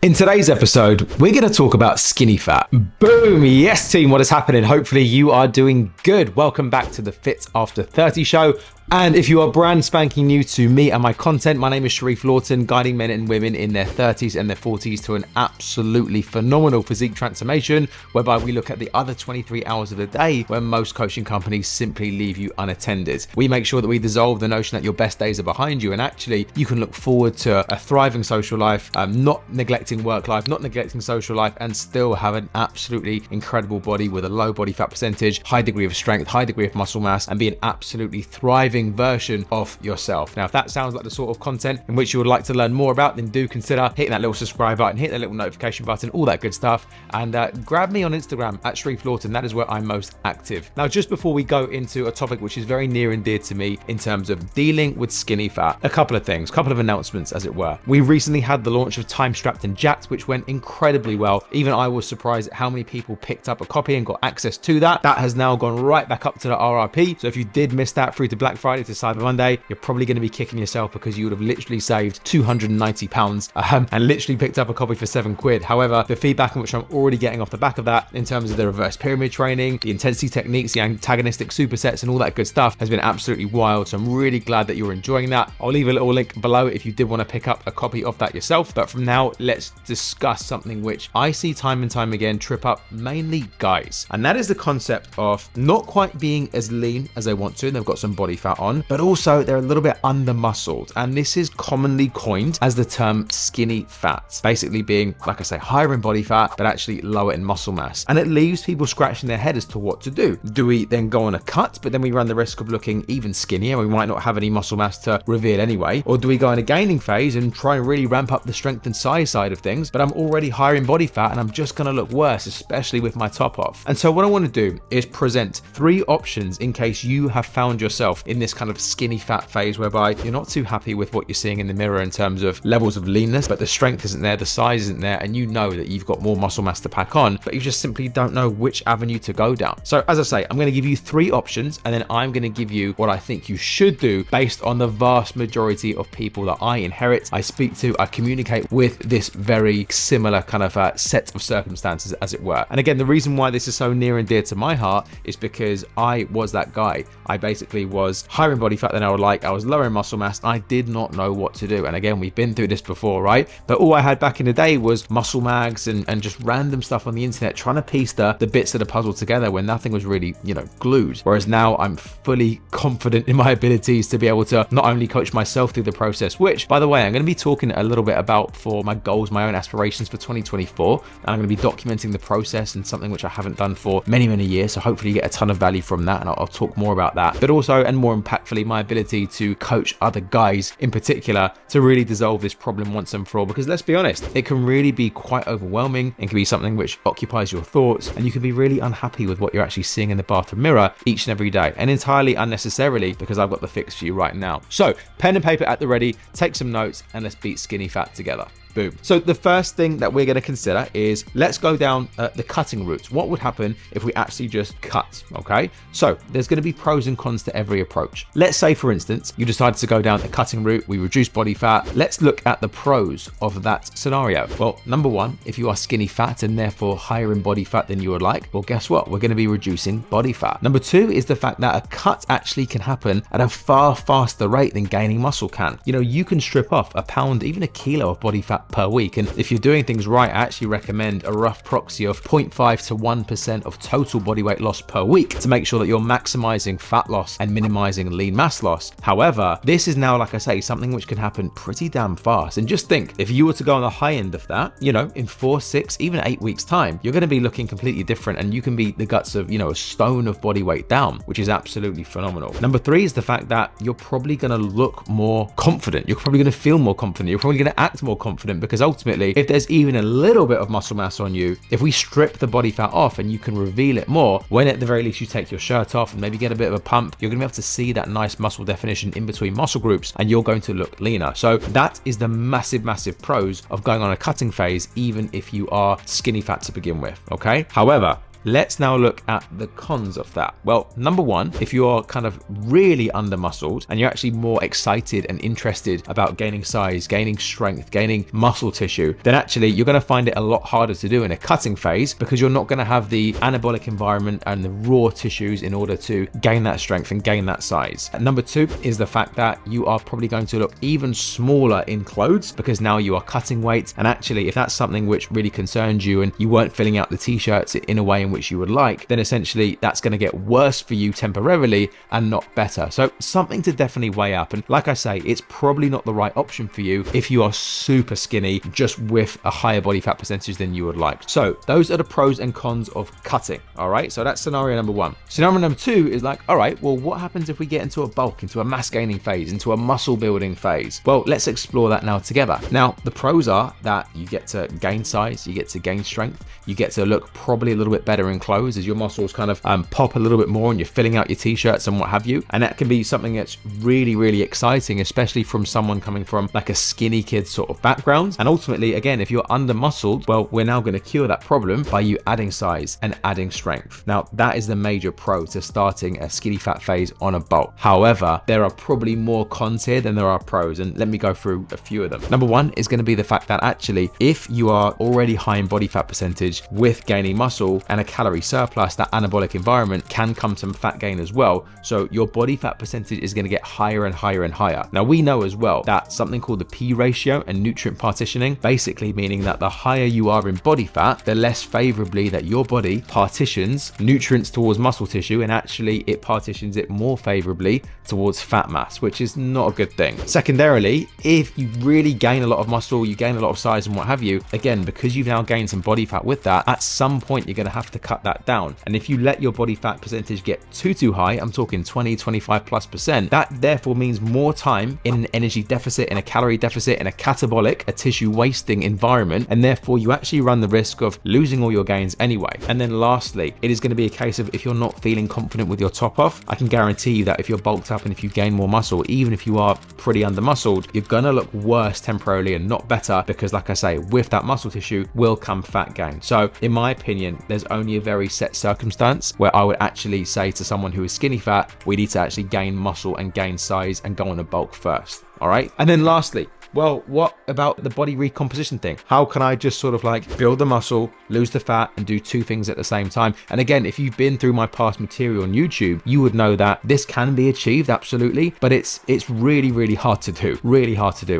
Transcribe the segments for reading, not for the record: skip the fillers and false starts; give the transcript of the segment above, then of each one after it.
In today's episode, we're going to talk about skinny fat. Boom! Yes, team, what is happening? Hopefully you are doing good. Welcome back to the Fit After 30 show. And if you are brand spanking new to me and my content, my name is Sharif Lawton, guiding men and women in their 30s and their 40s to an absolutely phenomenal physique transformation, whereby we look at the other 23 hours of the day where most coaching companies simply leave you unattended. We make sure that we dissolve the notion that your best days are behind you and actually you can look forward to a thriving social life, not neglecting work life, not neglecting social life, and still have an absolutely incredible body with a low body fat percentage, high degree of strength, high degree of muscle mass, and be an absolutely thriving version of yourself. Now, if that sounds like the sort of content in which you would like to learn more about, then do consider hitting that little subscribe button, hit that little notification button, all that good stuff, and grab me on Instagram at Sharif Lawton. That is where I'm most active. Now, just before we go into a topic which is very near and dear to me in terms of dealing with skinny fat, a couple of things, couple of announcements as it were. We recently had the launch of Time Strapped and Jacked, which went incredibly well. Even I was surprised at how many people picked up a copy and got access to that. That has now gone right back up to the RRP. So if you did miss that through to Black Friday to Cyber Monday, you're probably going to be kicking yourself because you would have literally saved £290 and literally picked up a copy for £7. However, the feedback in which I'm already getting off the back of that in terms of the reverse pyramid training, the intensity techniques, the antagonistic supersets and all that good stuff has been absolutely wild. So I'm really glad that you're enjoying that. I'll leave a little link below if you did want to pick up a copy of that yourself. But from now, let's discuss something which I see time and time again trip up mainly guys. And that is the concept of not quite being as lean as they want to. They've got some body fat on, but also they're a little bit under muscled. And this is commonly coined as the term skinny fat, basically being, like I say, higher in body fat, but actually lower in muscle mass. And it leaves people scratching their head as to what to do. Do we then go on a cut, but then we run the risk of looking even skinnier? We might not have any muscle mass to reveal anyway. Or do we go in a gaining phase and try and really ramp up the strength and size side of things, but I'm already higher in body fat and I'm just going to look worse, especially with my top off? And so what I want to do is present 3 options in case you have found yourself in this kind of skinny fat phase whereby you're not too happy with what you're seeing in the mirror in terms of levels of leanness, but the strength isn't there, the size isn't there, and you know that you've got more muscle mass to pack on, but you just simply don't know which avenue to go down. So as I say, I'm going to give you 3 options and then I'm going to give you what I think you should do based on the vast majority of people that I inherit, I speak to, I communicate with this very similar kind of set of circumstances as it were. And again, the reason why this is so near and dear to my heart is because I was that guy. I basically was higher in body fat than I would like. I was lower in muscle mass. I did not know what to do. And again, we've been through this before, right? But all I had back in the day was muscle mags and just random stuff on the internet, trying to piece the bits of the puzzle together when nothing was really, glued. Whereas now I'm fully confident in my abilities to be able to not only coach myself through the process, which by the way, I'm going to be talking a little bit about for my goals, my own aspirations for 2024. And I'm going to be documenting the process and something which I haven't done for many, many years. So hopefully you get a ton of value from that. And I'll talk more about that, but also, and more impactfully, my ability to coach other guys in particular to really dissolve this problem once and for all. Because let's be honest, it can really be quite overwhelming and can be something which occupies your thoughts, and you can be really unhappy with what you're actually seeing in the bathroom mirror each and every day, and entirely unnecessarily, because I've got the fix for you right now. So pen and paper at the ready, take some notes, and let's beat skinny fat together. Boom. So the first thing that we're going to consider is let's go down the cutting route. What would happen if we actually just cut? Okay. So there's going to be pros and cons to every approach. Let's say, for instance, you decided to go down the cutting route. We reduce body fat. Let's look at the pros of that scenario. Well, number one, if you are skinny fat and therefore higher in body fat than you would like, well, guess what? We're going to be reducing body fat. Number two is the fact that a cut actually can happen at a far faster rate than gaining muscle can. You can strip off a pound, even a kilo of body fat per week. And if you're doing things right, I actually recommend a rough proxy of 0.5 to 1% of total body weight loss per week to make sure that you're maximizing fat loss and minimizing lean mass loss. However, this is now, like I say, something which can happen pretty damn fast. And just think, if you were to go on the high end of that, in 4, 6, even 8 weeks time, you're going to be looking completely different, and you can be the guts of, a stone of body weight down, which is absolutely phenomenal. Number 3 is the fact that you're probably going to look more confident. You're probably going to feel more confident. You're probably going to act more confident, because ultimately, if there's even a little bit of muscle mass on you, if we strip the body fat off and you can reveal it more, when at the very least you take your shirt off and maybe get a bit of a pump, you're going to be able to see that nice muscle definition in between muscle groups, and you're going to look leaner. So that is the massive, massive pros of going on a cutting phase, even if you are skinny fat to begin with. Okay. However, let's now look at the cons of that. Well, number one, if you're kind of really under muscled and you're actually more excited and interested about gaining size, gaining strength, gaining muscle tissue, then actually you're going to find it a lot harder to do in a cutting phase because you're not going to have the anabolic environment and the raw tissues in order to gain that strength and gain that size. And number two is the fact that you are probably going to look even smaller in clothes because now you are cutting weight. And actually, if that's something which really concerns you and you weren't filling out the t-shirts in a way in which you would like, then essentially that's going to get worse for you temporarily and not better. So something to definitely weigh up. And like I say, it's probably not the right option for you if you are super skinny just with a higher body fat percentage than you would like. So those are the pros and cons of cutting. All right, so that's scenario number one. Scenario number two is like, all right, well, what happens if we get into a bulk, into a mass gaining phase, into a muscle building phase? Well, let's explore that now together. Now, the pros are that you get to gain size, you get to gain strength, you get to look probably a little bit better in clothes as your muscles kind of pop a little bit more and you're filling out your t-shirts and what have you. And that can be something that's really, really exciting, especially from someone coming from like a skinny kid sort of background. And ultimately, again, if you're under muscled, well, we're now going to cure that problem by you adding size and adding strength. Now, that is the major pro to starting a skinny fat phase on a bulk. However, there are probably more cons here than there are pros, and let me go through a few of them. Number one is going to be the fact that actually, if you are already high in body fat percentage with gaining muscle and a calorie surplus, that anabolic environment can come to fat gain as well. So your body fat percentage is going to get higher and higher and higher. Now, we know as well that something called the P ratio and nutrient partitioning, basically meaning that the higher you are in body fat, the less favorably that your body partitions nutrients towards muscle tissue, and actually it partitions it more favorably towards fat mass, which is not a good thing. Secondarily, if you really gain a lot of muscle, you gain a lot of size and what have you, again, because you've now gained some body fat with that, at some point you're going to have to cut that down. And if you let your body fat percentage get too high, I'm talking 20-25+%, that therefore means more time in an energy deficit, in a calorie deficit, in a catabolic, a tissue wasting environment, and therefore you actually run the risk of losing all your gains anyway. And then lastly, it is going to be a case of if you're not feeling confident with your top off, I can guarantee you that if you're bulked up and if you gain more muscle, even if you are pretty under muscled, you're going to look worse temporarily and not better, because like I say, with that muscle tissue will come fat gain. So in my opinion, there's only a very set circumstance where I would actually say to someone who is skinny fat, we need to actually gain muscle and gain size and go on a bulk first. All right. And then lastly, well, what about the body recomposition thing? How can I just sort of like build the muscle, lose the fat, and do two things at the same time? And again, if you've been through my past material on YouTube, you would know that this can be achieved, absolutely, but it's really, really hard to do,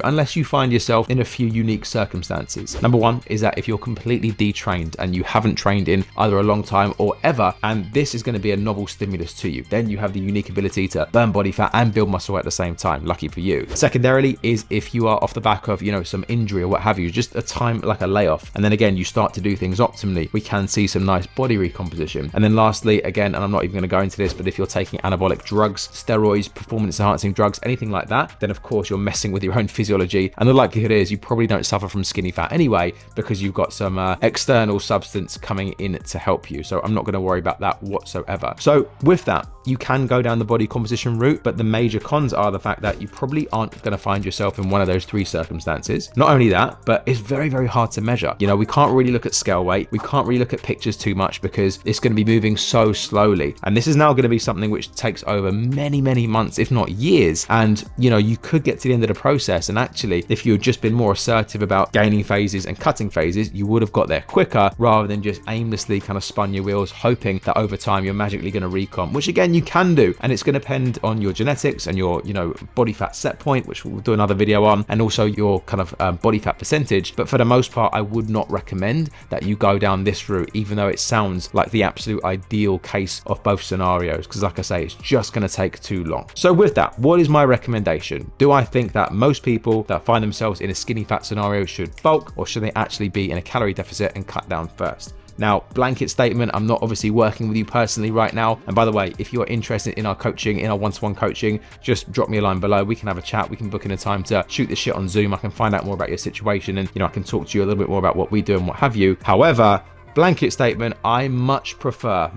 unless you find yourself in a few unique circumstances. Number one is that if you're completely detrained and you haven't trained in either a long time or ever, and this is going to be a novel stimulus to you, then you have the unique ability to burn body fat and build muscle at the same time. Lucky for you. Secondarily is if you are off the back of, some injury or what have you, just a time like a layoff, and then again you start to do things optimally, we can see some nice body recomposition. And then lastly, again, and I'm not even going to go into this, but if you're taking anabolic drugs, steroids, performance enhancing drugs, anything like that, then of course you're messing with your own physiology, and the likelihood is you probably don't suffer from skinny fat anyway because you've got some external substance coming in to help you. So I'm not going to worry about that whatsoever. So with that, you can go down the body composition route, but the major cons are the fact that you probably aren't going to find yourself in one of those three circumstances. Not only that, but it's very, very hard to measure. We can't really look at scale weight. We can't really look at pictures too much because it's going to be moving so slowly. And this is now going to be something which takes over many, many months, if not years. And, you could get to the end of the process. And actually, if you had just been more assertive about gaining phases and cutting phases, you would have got there quicker rather than just aimlessly kind of spun your wheels, hoping that over time you're magically going to recomp, which again, you can do. And it's going to depend on your genetics and your, body fat set point, which we'll do another video on, and also your kind of body fat percentage. But for the most part, I would not recommend that you go down this route, even though it sounds like the absolute ideal case of both scenarios, because like I say, it's just going to take too long. So with that, what is my recommendation? Do I think that most people that find themselves in a skinny fat scenario should bulk, or should they actually be in a calorie deficit and cut down first? Now, blanket statement, I'm not obviously working with you personally right now. And by the way, if you're interested in our coaching, in our one-to-one coaching, just drop me a line below. We can have a chat. We can book in a time to shoot this shit on Zoom. I can find out more about your situation, and I can talk to you a little bit more about what we do and what have you. However, blanket statement, I much prefer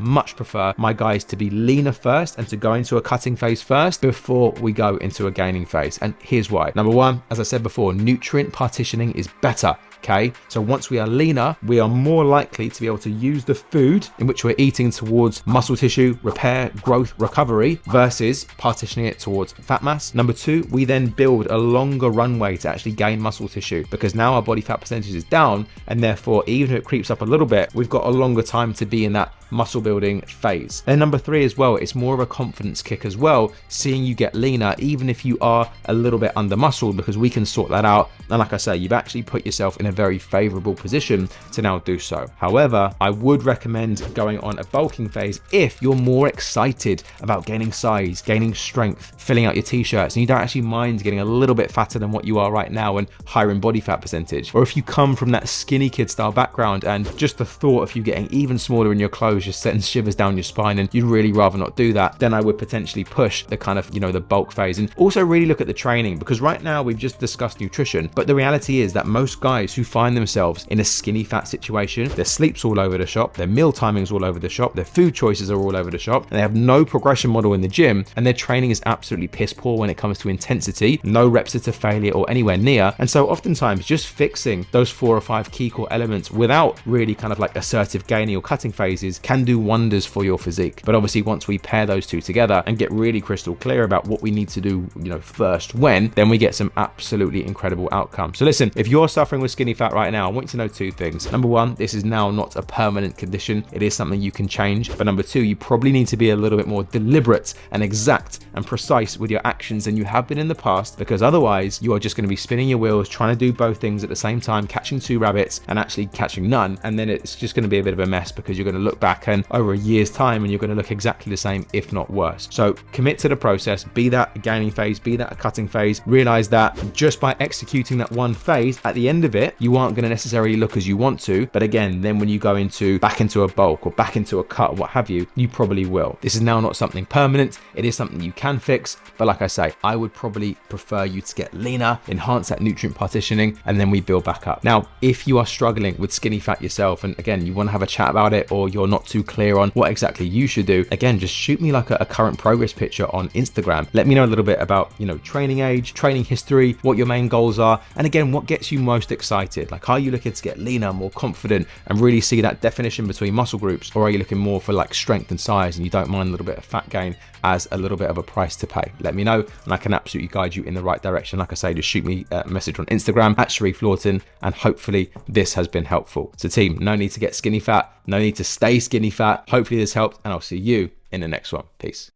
my guys to be leaner first and to go into a cutting phase first before we go into a gaining phase. And here's why. Number one, as I said before, nutrient partitioning is better Okay, so once we are leaner, we are more likely to be able to use the food in which we're eating towards muscle tissue repair, growth, recovery versus partitioning it towards fat mass. Number two, we then build a longer runway to actually gain muscle tissue because now our body fat percentage is down, and therefore even if it creeps up a little bit, we've got a longer time to be in that muscle building phase. And number three as well, it's more of a confidence kick as well, seeing you get leaner even if you are a little bit under muscled, because we can sort that out. And like I say, you've actually put yourself in a very favorable position to now do so. However, I would recommend going on a bulking phase if you're more excited about gaining size, gaining strength, filling out your t-shirts, and you don't actually mind getting a little bit fatter than what you are right now and higher in body fat percentage. Or if you come from that skinny kid style background and just the thought of you getting even smaller in your clothes just sends shivers down your spine and you'd really rather not do that, then I would potentially push the kind of, the bulk phase. And also really look at the training, because right now we've just discussed nutrition, but the reality is that most guys who find themselves in a skinny fat situation, their sleep's all over the shop, their meal timing's all over the shop, their food choices are all over the shop, and they have no progression model in the gym, and their training is absolutely piss poor when it comes to intensity, no reps to failure or anywhere near. And so oftentimes just fixing those 4 or 5 key core elements without really kind of like assertive gaining or cutting phases can do wonders for your physique. But obviously once we pair those two together and get really crystal clear about what we need to do, first when, then we get some absolutely incredible outcomes. So listen, if you're suffering with skinny fat right now, I want you to know 2 things. Number 1, this is now not a permanent condition. It is something you can change. But number 2, you probably need to be a little bit more deliberate and exact and precise with your actions than you have been in the past, because otherwise you are just going to be spinning your wheels, trying to do both things at the same time, catching 2 rabbits and actually catching none. And then it's just going to be a bit of a mess, because you're going to look back and over a year's time and you're going to look exactly the same, if not worse. So commit to the process, be that a gaining phase, be that a cutting phase. Realize that just by executing that one phase, at the end of it, you aren't going to necessarily look as you want to. But again, then when you go back into a bulk or back into a cut or what have you, you probably will. This is now not something permanent. It is something you can fix. But like I say, I would probably prefer you to get leaner, enhance that nutrient partitioning, and then we build back up. Now, if you are struggling with skinny fat yourself, and again, you want to have a chat about it, or you're not too clear on what exactly you should do, again, just shoot me like a current progress picture on Instagram. Let me know a little bit about, training age, training history, what your main goals are, and again, what gets you most excited. Like, are you looking to get leaner, more confident, and really see that definition between muscle groups, or are you looking more for like strength and size, and you don't mind a little bit of fat gain as a little bit of a price to pay? Let me know, and I can absolutely guide you in the right direction. Like I say, just shoot me a message on Instagram at Sharif Lawton, and hopefully this has been helpful. So team, no need to get skinny fat, no need to stay skinny fat. Hopefully this helped, and I'll see you in the next one. Peace.